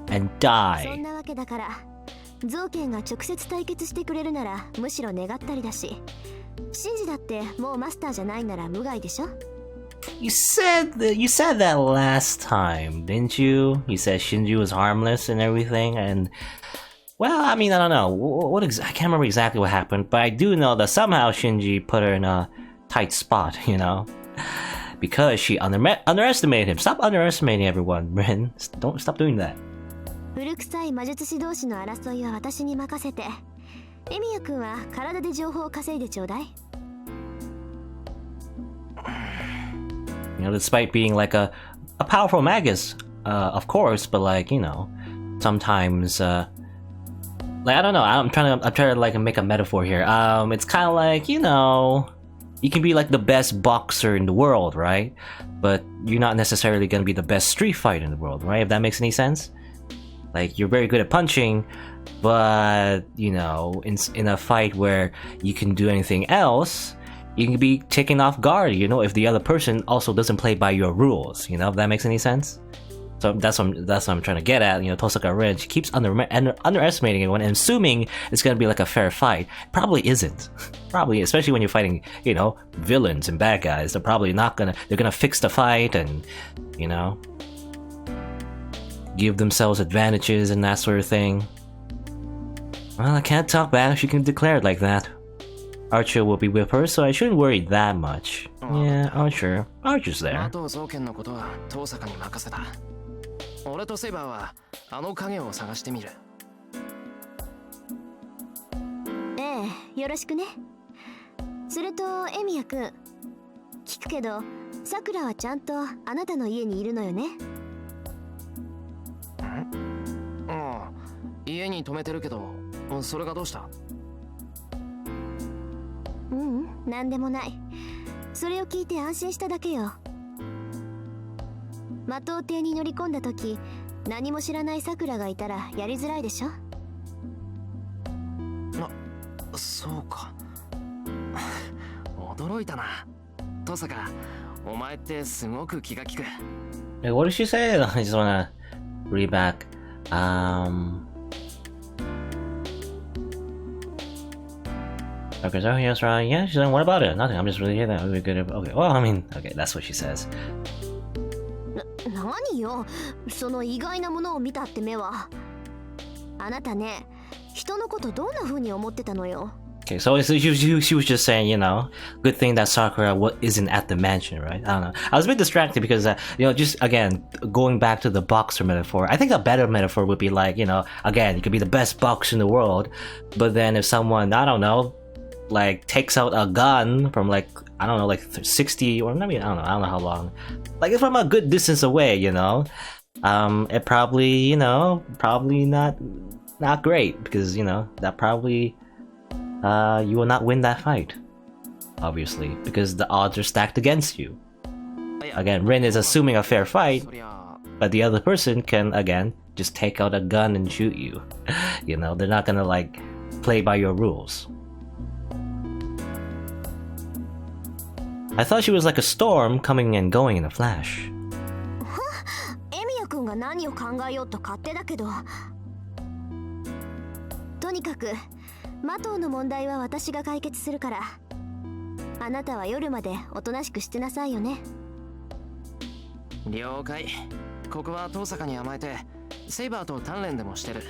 and そ die. んなわけだから、ゾウケンが直接対決してくれるならむしろ願ったりだし、シンジだってもうマスターじゃないなら無害でしょ。You said that last time, didn't you? You said Shinji was harmless and everything, and well, I mean, I don't know. I can't remember exactly what happened, but I do know that somehow Shinji put her in a tight spot, you know, because she underestimated him. Stop underestimating everyone, Rin. Don't stop doing that. 古臭い魔術師同士の争いは私に任せて、エミヤ君は体で情報を稼いでちょうだい。You know, despite being like a powerful magus, of course, but like, you know, sometimes, like, I don't know, I'm trying to like make a metaphor here. It's kind of like, you know, you can be like the best boxer in the world, right? But you're not necessarily going to be the best street fighter in the world, right? If that makes any sense. Like, you're very good at punching, but, you know, in a fight where you can do anything else, you can be taken off guard, you know, if the other person also doesn't play by your rules, you know, if that makes any sense. So that's what I'm trying to get at, you know, Tosaka Rin, she keeps underestimating everyone and assuming it's gonna be like a fair fight. Probably isn't. Probably, especially when you're fighting, you know, villains and bad guys, they're gonna fix the fight and, you know, give themselves advantages and that sort of thing. Well, I can't talk bad if she can declare it like that. Archer will be with her, so I shouldn't worry that much. Yeah, Archer's there. あとゾウケンのことは遠坂に任せた。俺とセイバーはあの影を探してみる。ええ、よろしくね。それとエミヤ君、聞くけど、さくらはちゃんとあなたの家にいるのよね。うん、家に泊めてるけど、それがどうした？なんでもない。それを聞いて安心しただけよ。魔導艇に乗り込んだ時、何も知らないさくらがいたらやりづらいでしょ。そうか。驚いたな。登坂、お前ってすごく気が利く。Hey, what did she say? I just wanna read back. Okay, so yes, right. Yeah, she's like, what about it? Nothing. I'm just really here. That would be good. Okay, well, I mean, okay, that's what she says. 何よその意外なものを見たって目は。あなたね、人のことどんな風に思ってたのよ。 Okay, so she was just saying, you know, good thing that Sakura isn't at the mansion, right? I don't know. I was a bit distracted because, you know, just again, going back to the boxer metaphor, I think a better metaphor would be like, you know, again, you could be the best boxer in the world, but then if someone, I don't know, like takes out a gun from like, I don't know, like 60 or maybe, I don't know how long, like it's from a good distance away, you know, it probably, you know, probably not great because, you know, that probably, you will not win that fight, obviously, because the odds are stacked against you. Again, Rin is assuming a fair fight, but the other person can, again, just take out a gun and shoot you. You know, they're not gonna, like, play by your rules. I thought she was like a storm coming and going in a flash. エミヤ君が何を考えようと勝手だけど。とにかくマトウの問題は私が解決するから、あなたは夜までおとなしくしてなさいよね。了解。ここは遠坂に甘えてセイバーと鍛錬でもしてる。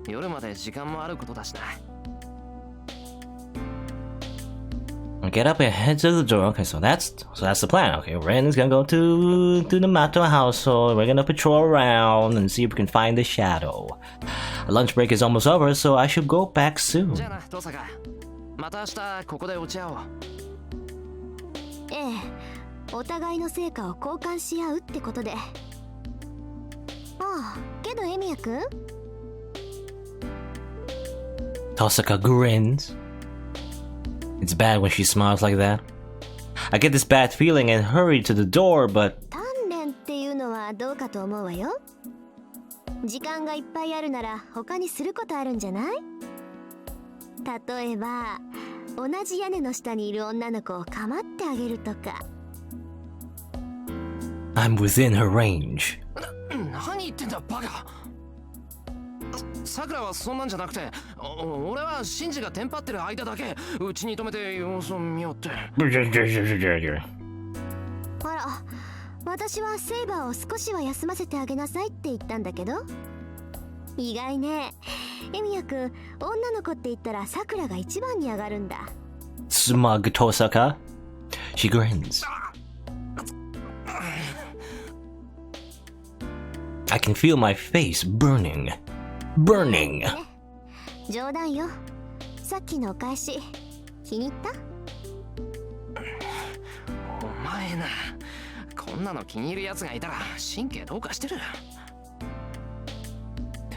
夜まで時間もあることだしな。Get up and head to the door. Okay, so that's the plan. Okay, Ren's gonna go to the Mato household. We're gonna patrol around and see if we can find the shadow. Our lunch break is almost over, so I should go back soon. じゃあな、遠坂。また明日ここで落ち合おう。ええ、お互いの成果を交換し合うってことで。ああ、けどエミヤ君。Tosaka grins. It's bad when she smiles like that. I get this bad feeling and hurry to the door, but 鍛錬っていうのはどうかと思うわよ。時間がいっぱいあるなら他にすることあるんじゃない？例えば同じ屋根の下にいる女の子を構ってあげるとか。 I'm within her range. 何言ってんだバカ。さくらはそんなんじゃなくて、俺はシンジがテンパってる間だけうちに泊めて様子を見ようって。あら、私はセイバーを少しは休ませてあげなさいって言ったんだけど。意外ね。エミヤ君、女の子って言ったらさくらが一番に上がるんだ。 Smug Tosaka. She grins. I can feel my face burning. Burning. 冗談よ。さっきのお返し気に入った？お前な、こんなの気に入るやつがいたら神経どうかしてる。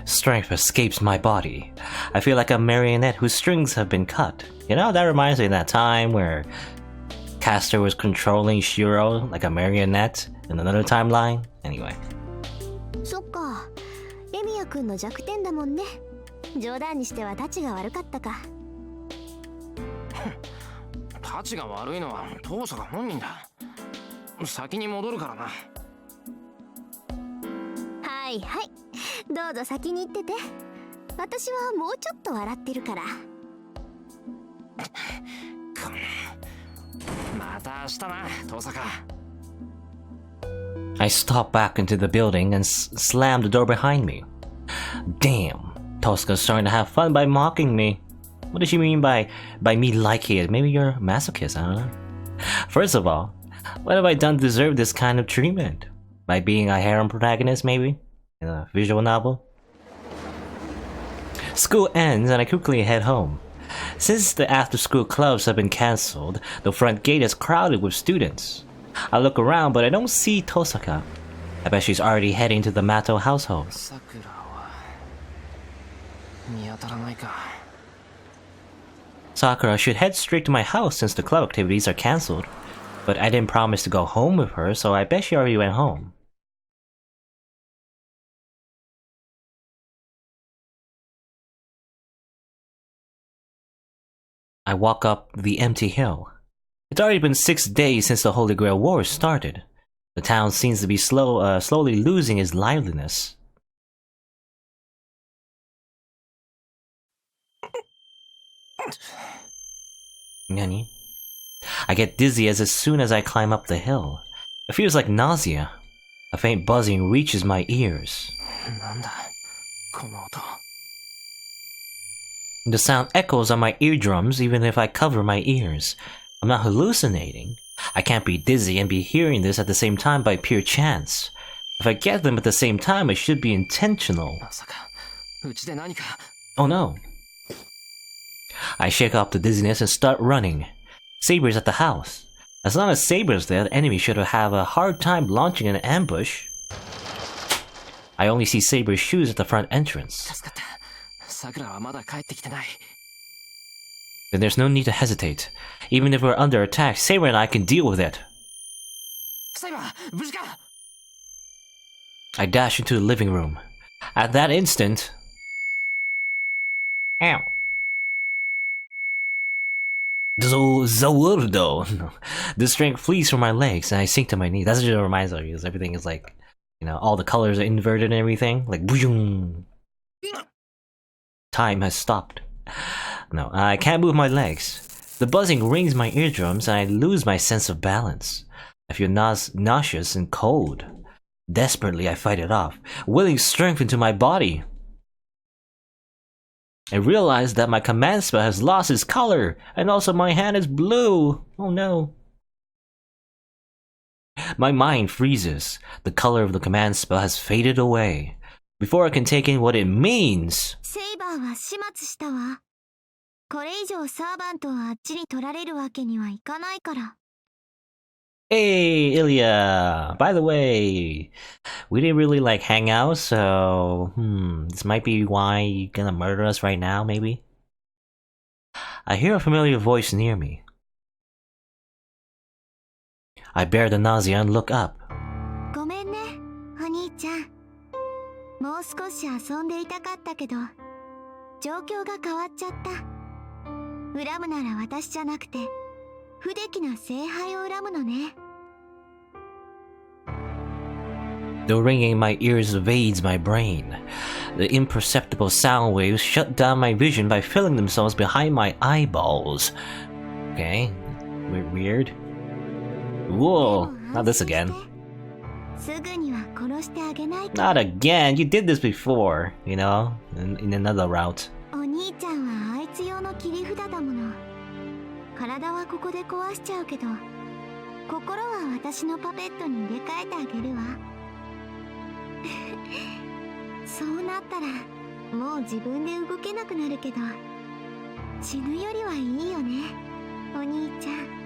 Strength escapes my body. I feel like a marionette whose strings have been cut. You know, that reminds me of that time where Castor was controlling Shiro like a marionette in another timeline. Anyway. そっか。エミヤ君の弱点だもんね。冗談にしてはタチが悪かったか。タチが悪いのは遠坂本人だ。先に戻るからな。はいはい、どうぞ先に行ってて。私はもうちょっと笑ってるから。また明日な、遠坂。 I stop back into the building and slam the door behind me. Damn, Tosca's starting to have fun by mocking me. What does she mean by me liking it? Maybe you're a masochist, I don't know. First of all, what have I done to deserve this kind of treatment? By being a harem protagonist, maybe? In a visual novel? School ends and I quickly head home. Since the after-school clubs have been cancelled, the front gate is crowded with students. I look around, but I don't see Tosaka. I bet she's already heading to the Mato household. さくらは見当たらないか。 Sakura should head straight to my house since the club activities are cancelled. But I didn't promise to go home with her, so I bet she already went home. I walk up the empty hill. It's already been 6 days since the Holy Grail War started. The town seems to be slowly losing its liveliness. Nani? I get dizzy as soon as I climb up the hill. It feels like nausea. A faint buzzing reaches my ears. なんだこの音。 The sound echoes on my eardrums even if I cover my ears. I'm not hallucinating. I can't be dizzy and be hearing this at the same time by pure chance. If I get them at the same time, it should be intentional. まさかうちで何か。 Oh no. I shake off the dizziness and start running. Saber's at the house. As long as Saber's there, the enemy should have a hard time launching an ambush. I only see Saber's shoes at the front entrance. 助かった。さくらはまだ帰ってきてない。 Then there's no need to hesitate. Even if we're under attack, Saber and I can deal with it. サイバー、無事か。 I dash into the living room. At that instant... Ow. Zawurdo. The strength flees from my legs and I sink to my knees. That's just what it reminds me of, because everything is like, you know, all the colors are inverted and everything. Like, boom. Time has stopped. No, I can't move my legs. The buzzing rings my eardrums and I lose my sense of balance. I feel nauseous and cold. Desperately, I fight it off, willing strength into my body. I realize that my command spell has lost its color, and also my hand is blue. Oh no. My mind freezes. The color of the command spell has faded away. Before I can take in what it means... セイバーは始末したわ。これ以上サーバントをあっちに取られるわけにはいかないから。 Hey, Ilya! By the way, we didn't really like hang out, so... this might be why you're gonna murder us right now, maybe? I hear a familiar voice near me. I bear the nausea and look up. ごめんね、お兄ちゃん。もう少し遊んでいたかったけど、状況が変わっちゃった。恨むなら私じゃなくて、不出来な聖杯を恨むのね。The ringing in my ears evades my brain. The imperceptible sound waves shut down my vision by filling themselves behind my eyeballs. Okay, weird. Whoa, not this again. すぐには殺してあげないか。 Not again, you did this before, you know, in another route. お兄ちゃんはあいつ用の切り札だもの。体はここで壊しちゃうけど、心は私のパペットに入れ替えてあげるわ。そうなったらもう自分で動けなくなるけど、死ぬよりはいいよね、お兄ちゃん。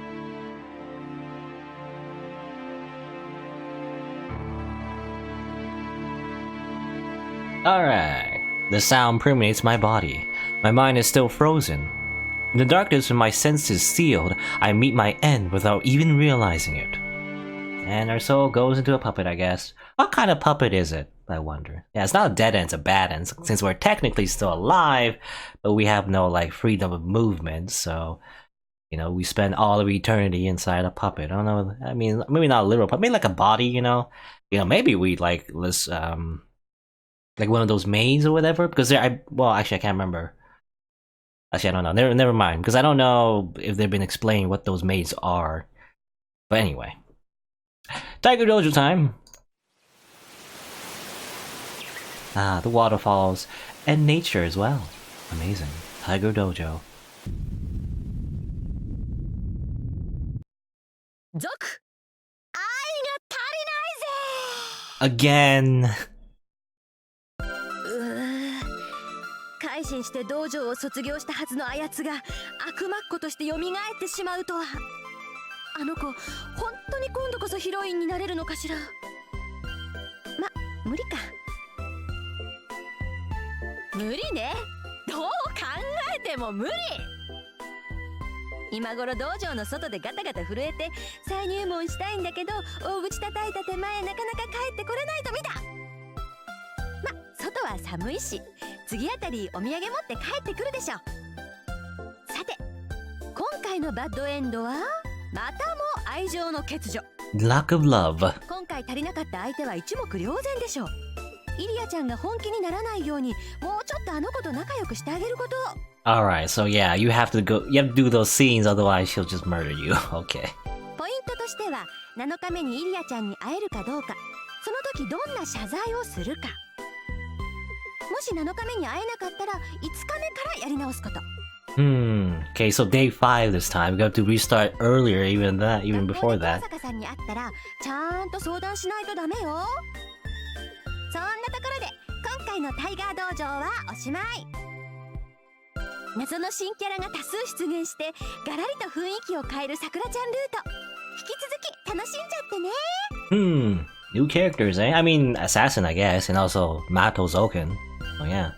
Alright. The sound permeates my body. My mind is still frozen. In the darkness when my senses sealed, I meet my end without even realizing it. And our soul goes into a puppet, I guess. What kind of puppet is it, I wonder? Yeah, it's not a dead end, it's a bad end, since we're technically still alive, but we have no, like, freedom of movement, so... You know, we spend all of eternity inside a puppet. I don't know, I mean, maybe not a literal puppet, maybe like a body, you know? You know, maybe we, like, let's, like one of those maids or whatever, because well, actually I can't remember. Actually, I don't know. Never mind, because I don't know if they've been explaining what those maids are. But anyway, Tiger Dojo time. Ah, the waterfalls and nature as well. Amazing. Tiger Dojo. 族、愛が足りないぜ。 Again. 改心して道場を卒業したはずのあやつが悪魔っ子として蘇ってしまうとは。あの子本当に今度こそヒロインになれるのかしら。無理か。無理ね。どう考えても無理。今頃道場の外でガタガタ震えて再入門したいんだけど、大口叩いた手前なかなか帰ってこれないと見た。外は寒いし、次あたりお土産持って帰ってくるでしょ。さて、今回のバッドエンドはまたも愛情の欠如。 Lack of love. 今回足りなかった相手は一目瞭然でしょう。イリアちゃんが本気にならないようにもうちょっとあの子と仲良くしてあげること。 Alright, so yeah, you have to do those scenes, otherwise she'll just murder you. Okay. ポイントとしては7日目にイリアちゃんに会えるかどうか、その時どんな謝罪をするか。もし7日目に会えなかったら5日目からやり直すこと。Okay, so day 5 this time. We got to restart earlier, even before 学校で that. 高坂さんに会ったらちゃんと相談しないとダメよ。そんなところで今回のタイガー道場はおしまい。謎の新キャラが多数出現してガラリと雰囲気を変えるさくらちゃんルート、引き続き楽しんじゃってね。New characters, eh? I mean, Assassin, I guess, and also Mato Zoken. Oh, yeah.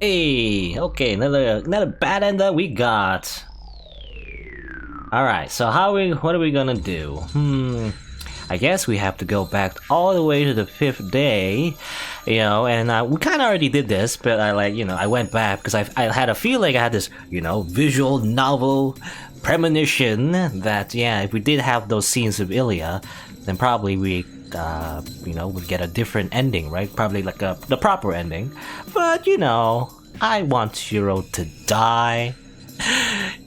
Hey, okay, another bad end that we got. Alright, so what are we gonna do? I guess we have to go back all the way to the 5th day, and we kind of already did this, but I went back because I had a feeling I had this, visual novel premonition that, yeah, if we did have those scenes of Ilya, then probably we, would get a different ending, right? Probably like the proper ending. But, I want Shiro to die.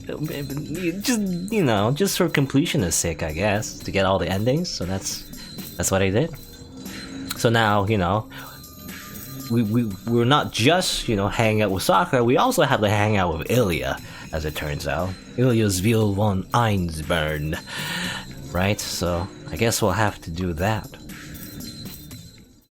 Just for completionist sake, I guess, to get all the endings. So that's what I did. So now, we're not just hanging out with Sakura. We also have to hang out with Ilya, as it turns out. Ilya's Will von Einsburn, right? So I guess we'll have to do that.